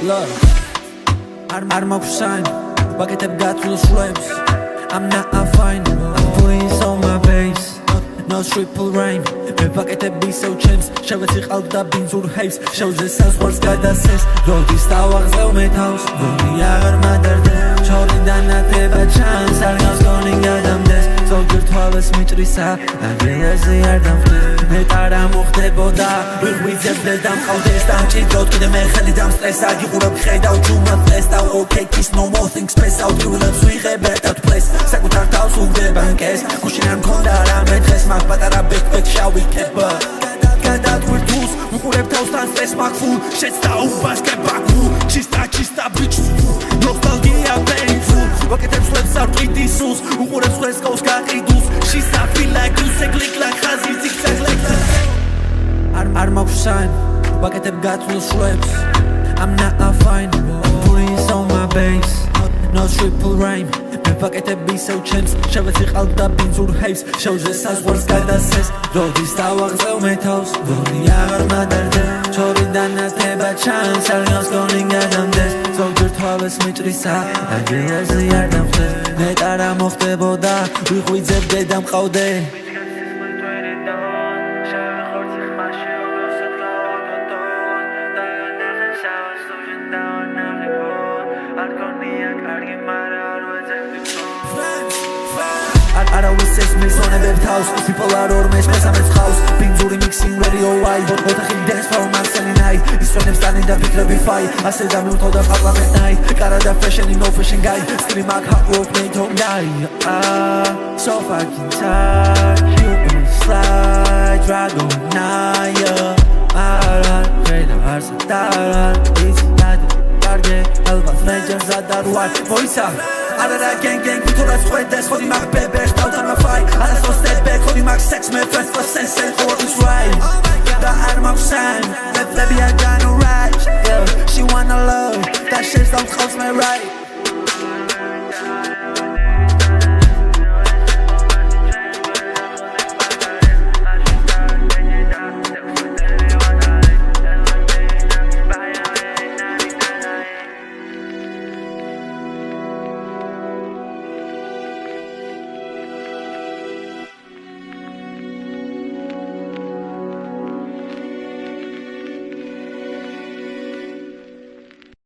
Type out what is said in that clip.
Love არ მაქვს sign ვაკეთებ გათვლილ სულებს I'm not fine I'm putting this on my base No triple rhyme მე ვაკეთებ ისევ ჩემს შევეციყავ და ბინძურ ჰეივს შევძე საზღვარს გადასცეს როდის დავაღწევ მე თავს რომი აღარ მადარდე ჩორიდან ატება ჩანს არ გავს გონი გადამდეს ზოგჯერ თვალეს მიჭრისა აგრეაზე არ დამხვდე მეტარ მოხდებოდა ვერ ვიძებდე და მყავდეს და მჭიდროდ კიდე მე ხელი დამსტრესა გიყურებ ხედავ ჯუმად წეს და okay kiss no more things special თულებს ვიღებ ერთად place საკუთარ თავს უგდება ნკეს გუშინ არ მქონდა რამე დღეს მაგ პატარა backpack შავი კება გადადვირთულს უყურებ თავსთან სტრეს მაგფულ შეცდა უბასკე ბაკუ ჩისტა bitch ნოსტალგია painful ვაკეთებ სლებს არ ყიდი სულს უყურებ სლებს ყავს გაყიდულს she's I feel like you say click like ხაზი zigzag like არ მაქვს sign ვაკეთებ გათვლილ სულებს I'm not fine I'm putting this on my base No triple rhyme მე ვაკეთებ ისევ ჩემს შევეციყავ და ბინძურ ჰეივს შევძე საზღვარს გადასცეს როდის დავაღწევ მე თავს რომი აღარ მადარდე ჩორიდან ატება ჩანს არ გავს გონი გადამდეს ზოგჯერ თვალეს მიჭრისა აგრეაზე არ დამხვდე მეტარ მოხდებოდა ვიღვიძებდე და მყავდე არავის ეს მისონებებ თავს ბიპოლარ ორმეს მესამეც ხავს ბინძური mixing radio wide ოთახი dance for Marceli night ისვენებს ტანი და ფიქრები fai ასე დამივთოვდა პარლამენტ night კარა და fashion no fashion guy stream mag hot work made on guy so fucking tired you on slide dragon naya ara creda arsa tara is not target alba rangers adarwar voice Arara gang ვიტურაც ხვედეს ხოდი მაგ ბებერს დავდანა ფაი არასდროს step back ხოდი მაგ sex მე first for sense for this right და არ მაქვს sign let baby I got no right yeah she wanna love that shit's don't cost me right